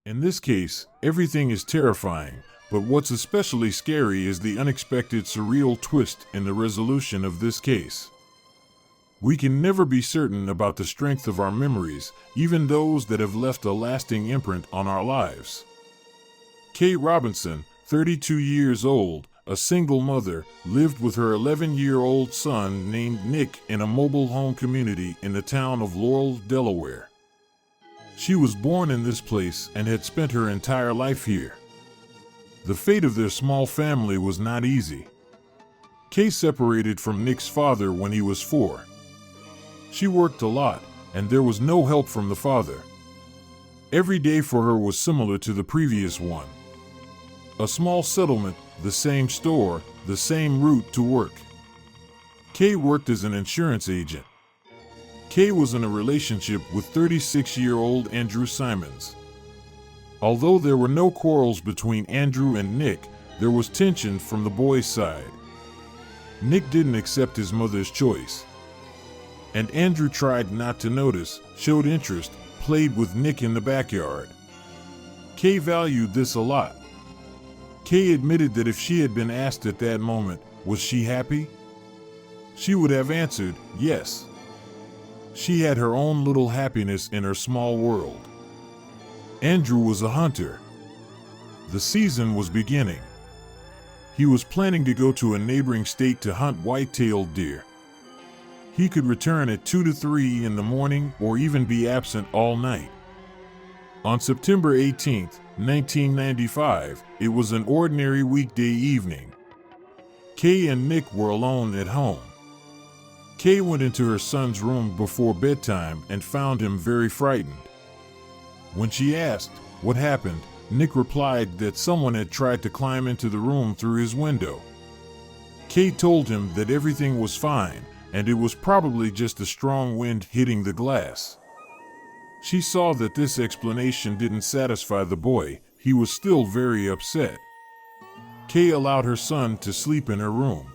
In this case, everything is terrifying, but what's especially scary is the unexpected surreal twist in the resolution of this case. We can never be certain about the strength of our memories, even those that have left a lasting imprint on our lives. Kaye Robinson, 32 years old, a single mother, lived with her 11-year-old son named Nick in a mobile home community in the town of Laurel, Delaware. She was born in this place and had spent her entire life here. The fate of their small family was not easy. Kaye separated from Nick's father when he was 4. She worked a lot, and there was no help from the father. Every day for her was similar to the previous one. A small settlement, the same store, the same route to work. Kaye worked as an insurance agent. Kaye was in a relationship with 36-year-old Andrew Simons. Although there were no quarrels between Andrew and Nick, there was tension from the boy's side. Nick didn't accept his mother's choice. And Andrew tried not to notice, showed interest, played with Nick in the backyard. Kaye valued this a lot. Kaye admitted that if she had been asked at that moment, was she happy? She would have answered, yes. She had her own little happiness in her small world. Andrew was a hunter. The season was beginning. He was planning to go to a neighboring state to hunt white-tailed deer. He could return at 2 to 3 in the morning or even be absent all night. On September 18, 1995, it was an ordinary weekday evening. Kaye and Nick were alone at home. Kaye went into her son's room before bedtime and found him very frightened. When she asked what happened, Nick replied that someone had tried to climb into the room through his window. Kaye told him that everything was fine, and it was probably just a strong wind hitting the glass. She saw that this explanation didn't satisfy the boy. He was still very upset. Kaye allowed her son to sleep in her room.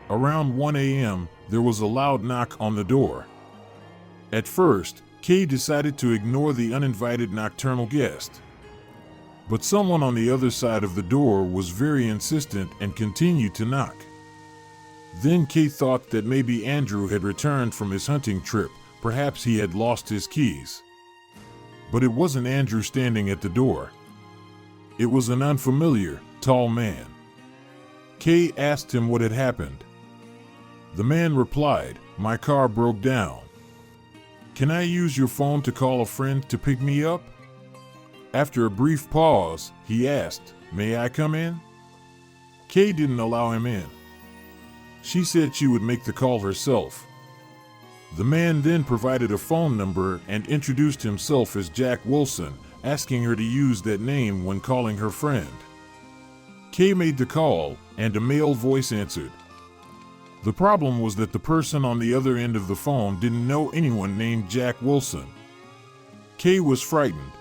Around 1 a.m., there was a loud knock on the door. At first, Kaye decided to ignore the uninvited nocturnal guest. But someone on the other side of the door was very insistent and continued to knock. Then Kaye thought that maybe Andrew had returned from his hunting trip. Perhaps he had lost his keys. But it wasn't Andrew standing at the door. It was an unfamiliar, tall man. Kaye asked him what had happened. The man replied, "My car broke down. Can I use your phone to call a friend to pick me up?" After a brief pause, he asked, "May I come in?" Kaye didn't allow him in. She said she would make the call herself. The man then provided a phone number and introduced himself as Jack Wilson, asking her to use that name when calling her friend. Kaye made the call, and a male voice answered. The problem was that the person on the other end of the phone didn't know anyone named Jack Wilson. Kaye was frightened.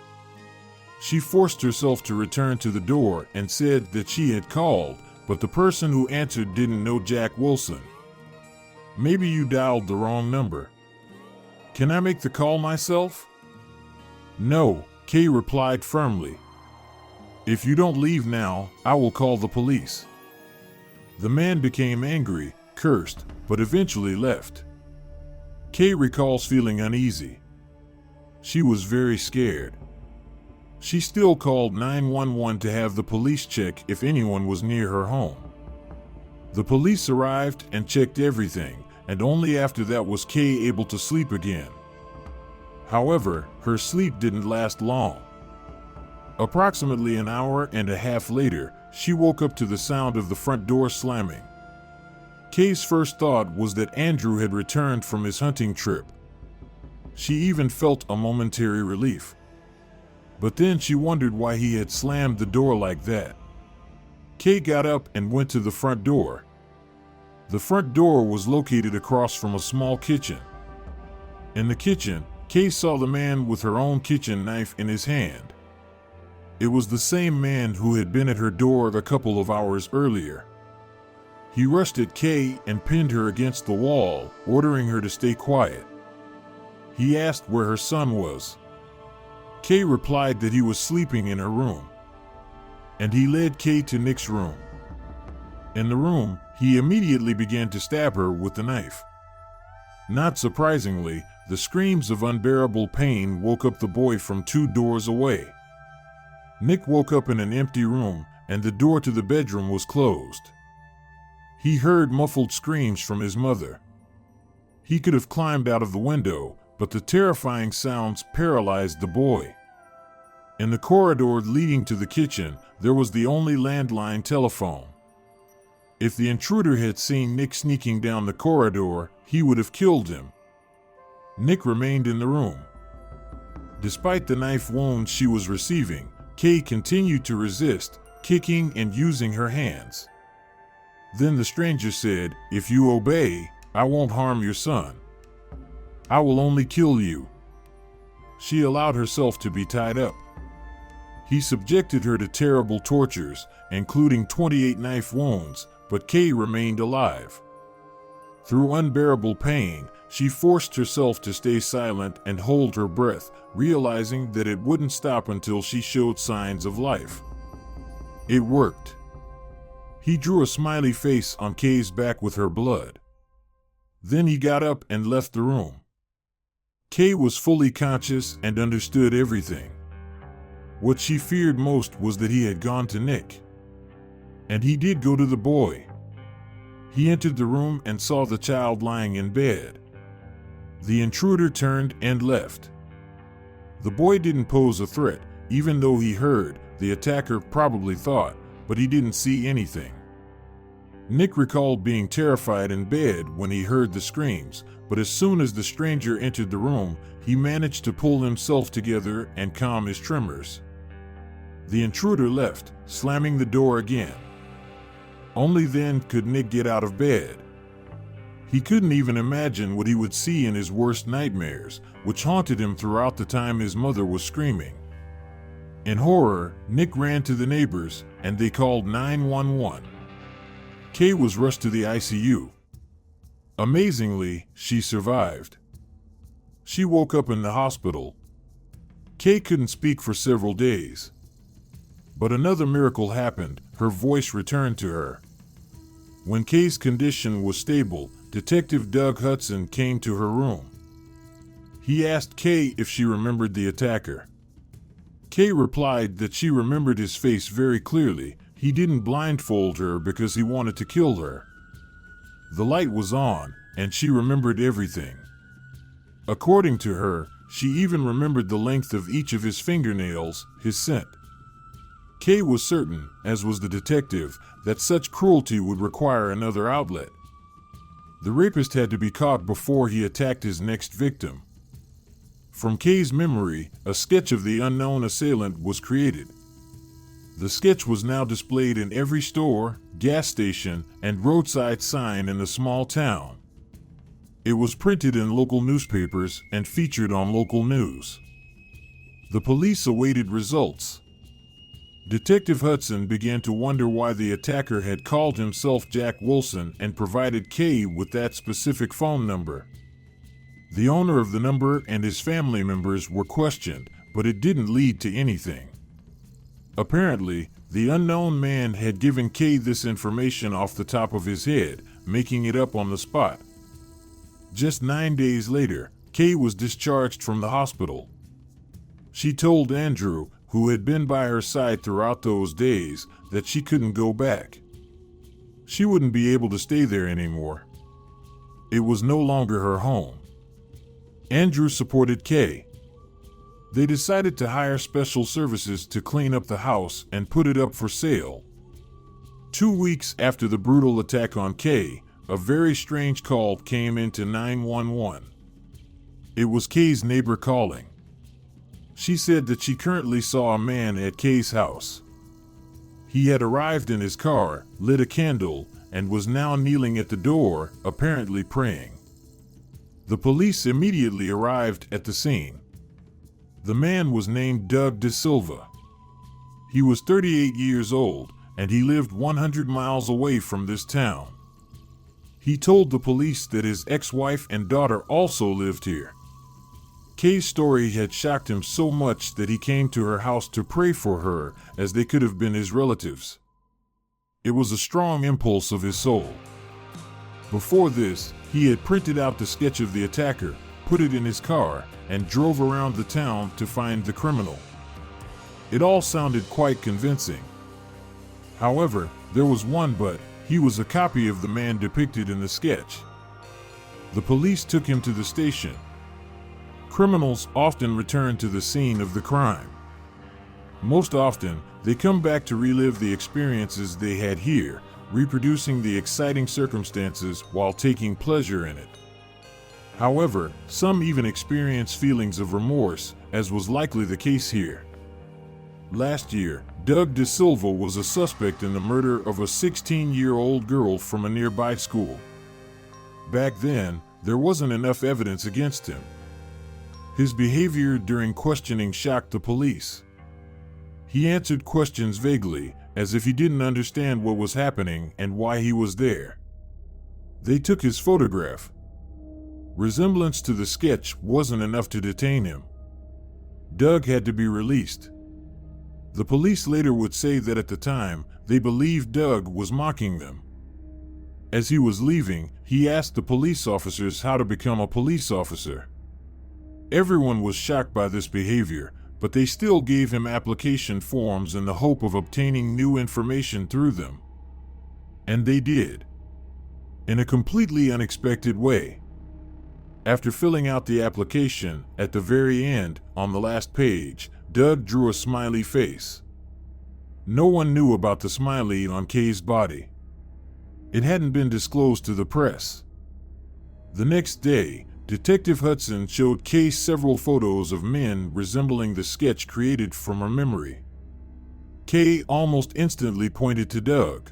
She forced herself to return to the door and said that she had called, but the person who answered didn't know Jack Wilson. "Maybe you dialed the wrong number. Can I make the call myself?" "No," Kaye replied firmly. "If you don't leave now, I will call the police." The man became angry, cursed, but eventually left. Kaye recalls feeling uneasy. She was very scared. She still called 911 to have the police check if anyone was near her home. The police arrived and checked everything, and only after that was Kaye able to sleep again. However, her sleep didn't last long. Approximately an hour and a half later, she woke up to the sound of the front door slamming. Kaye's first thought was that Andrew had returned from his hunting trip. She even felt a momentary relief. But then she wondered why he had slammed the door like that. Kaye got up and went to the front door. The front door was located across from a small kitchen. In the kitchen, Kaye saw the man with her own kitchen knife in his hand. It was the same man who had been at her door a couple of hours earlier. He rushed at Kaye and pinned her against the wall, ordering her to stay quiet. He asked where her son was. Kaye replied that he was sleeping in her room, and he led Kaye to Nick's room. In the room, he immediately began to stab her with the knife. Not surprisingly, the screams of unbearable pain woke up the boy from 2 doors away. Nick woke up in an empty room, and the door to the bedroom was closed. He heard muffled screams from his mother. He could have climbed out of the window, but the terrifying sounds paralyzed the boy. In the corridor leading to the kitchen, there was the only landline telephone. If the intruder had seen Nick sneaking down the corridor, he would have killed him. Nick remained in the room. Despite the knife wounds she was receiving, Kaye continued to resist, kicking and using her hands. Then the stranger said, "If you obey, I won't harm your son. I will only kill you." She allowed herself to be tied up. He subjected her to terrible tortures, including 28 knife wounds, but Kaye remained alive. Through unbearable pain, she forced herself to stay silent and hold her breath, realizing that it wouldn't stop until she showed signs of life. It worked. He drew a smiley face on Kaye's back with her blood. Then he got up and left the room. Kaye was fully conscious and understood everything. What she feared most was that he had gone to Nick. And he did go to the boy. He entered the room and saw the child lying in bed. The intruder turned and left. The boy didn't pose a threat, even though he heard, the attacker probably thought, but he didn't see anything. Nick recalled being terrified in bed when he heard the screams, but as soon as the stranger entered the room, he managed to pull himself together and calm his tremors. The intruder left, slamming the door again. Only then could Nick get out of bed. He couldn't even imagine what he would see in his worst nightmares, which haunted him throughout the time his mother was screaming. In horror, Nick ran to the neighbors, and they called 911. Kaye was rushed to the ICU. Amazingly, she survived. She woke up in the hospital. Kaye couldn't speak for several days. But another miracle happened. Her voice returned to her. When Kaye's condition was stable, Detective Doug Hudson came to her room. He asked Kaye if she remembered the attacker. Kaye replied that she remembered his face very clearly. He didn't blindfold her because he wanted to kill her. The light was on, and she remembered everything. According to her, she even remembered the length of each of his fingernails, his scent. Kaye was certain, as was the detective, that such cruelty would require another outlet. The rapist had to be caught before he attacked his next victim. From Kaye's memory, a sketch of the unknown assailant was created. The sketch was now displayed in every store, gas station, and roadside sign in the small town. It was printed in local newspapers and featured on local news. The police awaited results. Detective Hudson began to wonder why the attacker had called himself Jack Wilson and provided Kaye with that specific phone number. The owner of the number and his family members were questioned, but it didn't lead to anything. Apparently, the unknown man had given Kaye this information off the top of his head, making it up on the spot. Just 9 days later, Kaye was discharged from the hospital. She told Andrew, who had been by her side throughout those days, that she couldn't go back. She wouldn't be able to stay there anymore. It was no longer her home. Andrew supported Kaye. They decided to hire special services to clean up the house and put it up for sale. 2 weeks after the brutal attack on Kaye, a very strange call came into 911. It was Kaye's neighbor calling. She said that she currently saw a man at Kaye's house. He had arrived in his car, lit a candle, and was now kneeling at the door, apparently praying. The police immediately arrived at the scene. The man was named Doug De Silva. He was 38 years old, and he lived 100 miles away from this town. He told the police that his ex-wife and daughter also lived here. Kaye's story had shocked him so much that he came to her house to pray for her, as they could have been his relatives. It was a strong impulse of his soul. Before this, he had printed out the sketch of the attacker, put it in his car, and drove around the town to find the criminal. It all sounded quite convincing. However, there was one but: he was a copy of the man depicted in the sketch. The police took him to the station. Criminals often return to the scene of the crime. Most often, they come back to relive the experiences they had here, reproducing the exciting circumstances while taking pleasure in it. However, some even experience feelings of remorse, as was likely the case here. Last year, Doug De Silva was a suspect in the murder of a 16-year-old girl from a nearby school. Back then, there wasn't enough evidence against him. His behavior during questioning shocked the police. He answered questions vaguely, as if he didn't understand what was happening and why he was there. They took his photograph. Resemblance to the sketch wasn't enough to detain him. Doug had to be released. The police later would say that at the time, they believed Doug was mocking them. As he was leaving, he asked the police officers how to become a police officer. Everyone was shocked by this behavior, but they still gave him application forms in the hope of obtaining new information through them. And they did. In a completely unexpected way. After filling out the application, at the very end, on the last page, Doug drew a smiley face. No one knew about the smiley on Kaye's body. It hadn't been disclosed to the press. The next day, Detective Hudson showed Kaye several photos of men resembling the sketch created from her memory. Kaye almost instantly pointed to Doug.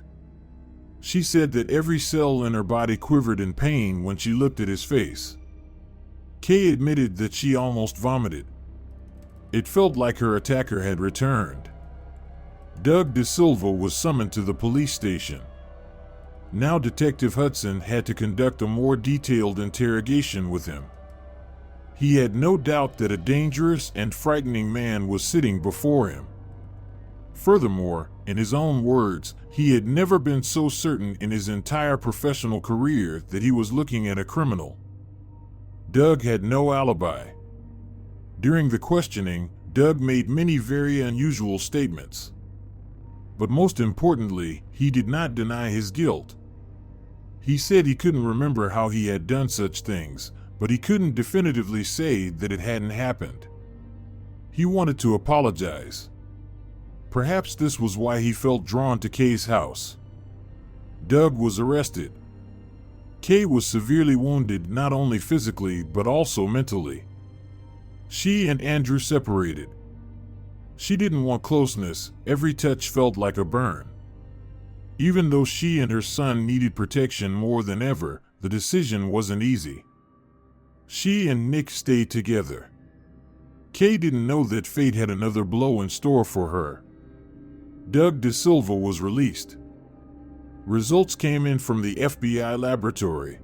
She said that every cell in her body quivered in pain when she looked at his face. Kaye admitted that she almost vomited. It felt like her attacker had returned. Doug De Silva was summoned to the police station. Now Detective Hudson had to conduct a more detailed interrogation with him. He had no doubt that a dangerous and frightening man was sitting before him. Furthermore, in his own words, he had never been so certain in his entire professional career that he was looking at a criminal. Doug had no alibi. During the questioning, Doug made many very unusual statements. But most importantly, he did not deny his guilt. He said he couldn't remember how he had done such things, but he couldn't definitively say that it hadn't happened. He wanted to apologize. Perhaps this was why he felt drawn to Kaye's house. Doug was arrested. Kaye was severely wounded not only physically but also mentally. She and Andrew separated. She didn't want closeness, every touch felt like a burn. Even though she and her son needed protection more than ever, the decision wasn't easy. She and Nick stayed together. Kaye didn't know that fate had another blow in store for her. Doug De Silva was released. Results came in from the FBI laboratory.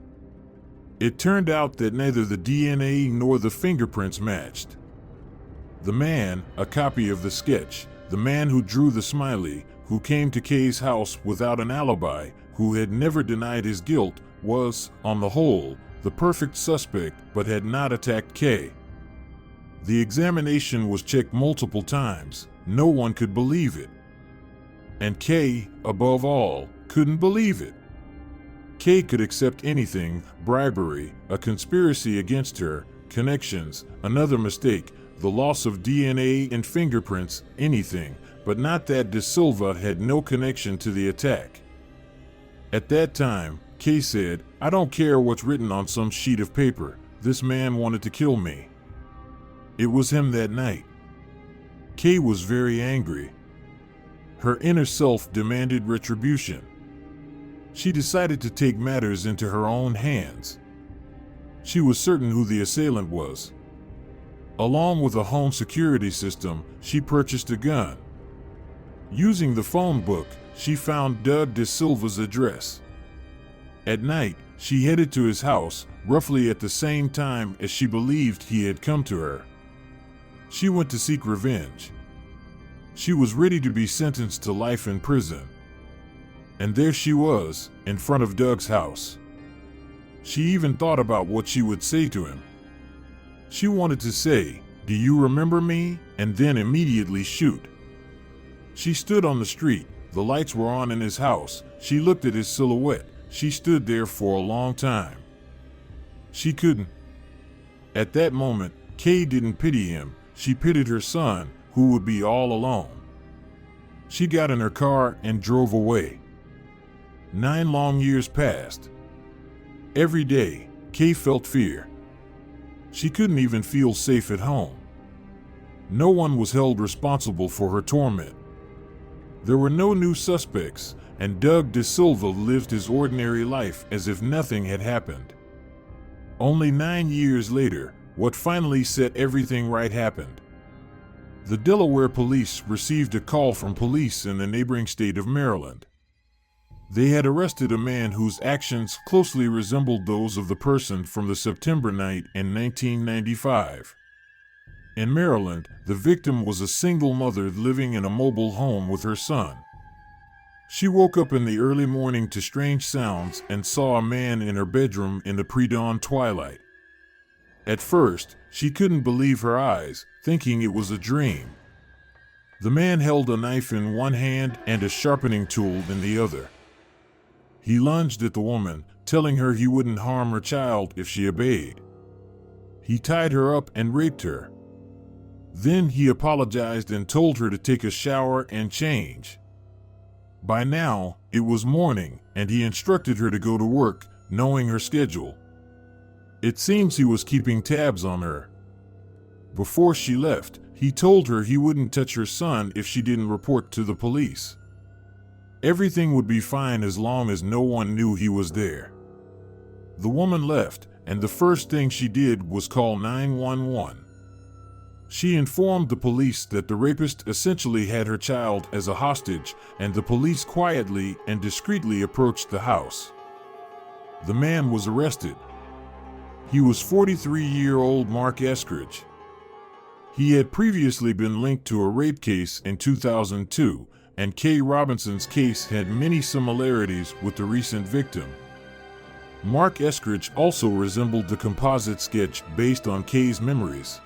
It turned out that neither the DNA nor the fingerprints matched. The man, a copy of the sketch, the man who drew the smiley, who came to Kaye's house without an alibi, who had never denied his guilt, was, on the whole, the perfect suspect but had not attacked Kaye. The examination was checked multiple times. No one could believe it. And Kaye, above all, couldn't believe it. Kaye could accept anything: bribery, a conspiracy against her, connections, another mistake, the loss of DNA and fingerprints, anything, but not that De Silva had no connection to the attack. At that time, Kaye said, "I don't care what's written on some sheet of paper, this man wanted to kill me." It was him that night. Kaye was very angry. Her inner self demanded retribution. She decided to take matters into her own hands. She was certain who the assailant was. Along with a home security system, she purchased a gun. Using the phone book, she found Doug De Silva's address. At night, She headed to his house, roughly at the same time as she believed he had come to her. She went to seek revenge. She was ready to be sentenced to life in prison. And there she was, in front of Doug's house. She even thought about what she would say to him. She wanted to say, "Do you remember me?" and then immediately shoot. She stood on the street. The lights were on in his house. She looked at his silhouette. She stood there for a long time. She couldn't. At that moment, Kaye didn't pity him. She pitied her son, who would be all alone. She got in her car and drove away. 9 long years passed. Every day, Kaye felt fear. She couldn't even feel safe at home. No one was held responsible for her torment. There were no new suspects, and Doug De Silva lived his ordinary life as if nothing had happened. Only 9 years later, what finally set everything right happened. The Delaware police received a call from police in the neighboring state of Maryland. They had arrested a man whose actions closely resembled those of the person from the September night in 1995. In Maryland, the victim was a single mother living in a mobile home with her son. She woke up in the early morning to strange sounds and saw a man in her bedroom in the pre-dawn twilight. At first, she couldn't believe her eyes, thinking it was a dream. The man held a knife in one hand and a sharpening tool in the other. He lunged at the woman, telling her he wouldn't harm her child if she obeyed. He tied her up and raped her. Then he apologized and told her to take a shower and change. By now, it was morning, and he instructed her to go to work, knowing her schedule. It seems he was keeping tabs on her. Before she left, he told her he wouldn't touch her son if she didn't report to the police. Everything would be fine as long as no one knew he was there. The woman left, and the first thing she did was call 911. She informed the police that the rapist essentially had her child as a hostage, and the police quietly and discreetly approached the house. The man was arrested. He was 43-year-old Mark Eskridge. He had previously been linked to a rape case in 2002, and Kaye Robinson's case had many similarities with the recent victim. Mark Eskridge also resembled the composite sketch based on Kaye's memories.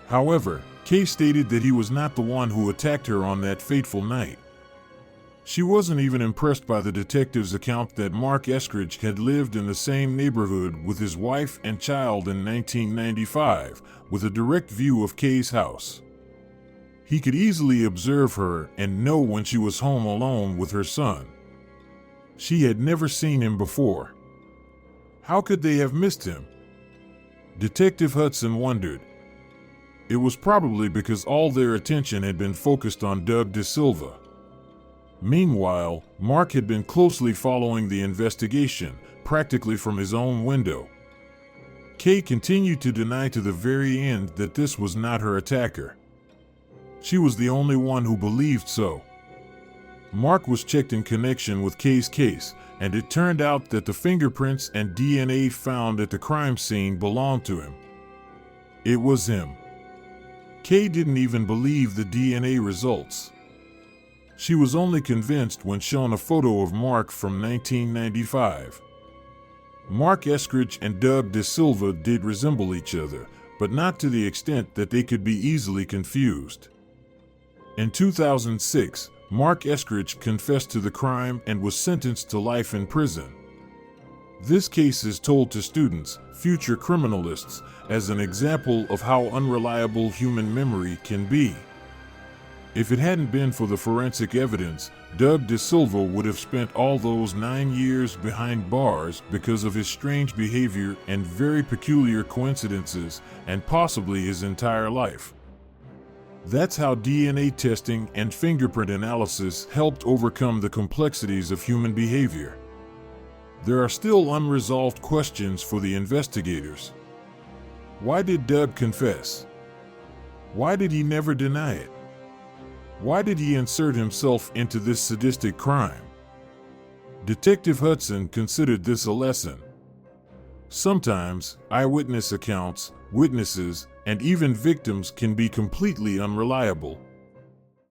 However, Kaye stated that he was not the one who attacked her on that fateful night. She wasn't even impressed by the detective's account that Mark Eskridge had lived in the same neighborhood with his wife and child in 1995, with a direct view of Kaye's house. He could easily observe her and know when she was home alone with her son. She had never seen him before. How could they have missed him? Detective Hudson wondered. It was probably because all their attention had been focused on Doug De Silva. Meanwhile, Mark had been closely following the investigation, practically from his own window. Kaye continued to deny to the very end that this was not her attacker. She was the only one who believed so. Mark was checked in connection with Kaye's case, and it turned out that the fingerprints and DNA found at the crime scene belonged to him. It was him. Kaye didn't even believe the DNA results. She was only convinced when shown a photo of Mark from 1995. Mark Eskridge and Doug De Silva did resemble each other, but not to the extent that they could be easily confused. In 2006, Mark Eskridge confessed to the crime and was sentenced to life in prison. This case is told to students, future criminalists, as an example of how unreliable human memory can be. If it hadn't been for the forensic evidence, Doug De Silva would have spent all those 9 years behind bars because of his strange behavior and very peculiar coincidences, and possibly his entire life. That's how DNA testing and fingerprint analysis helped overcome the complexities of human behavior. There are still unresolved questions for the investigators. Why did Doug confess? Why did he never deny it? Why did he insert himself into this sadistic crime? Detective Hudson considered this a lesson. Sometimes, eyewitness accounts, witnesses, and even victims can be completely unreliable.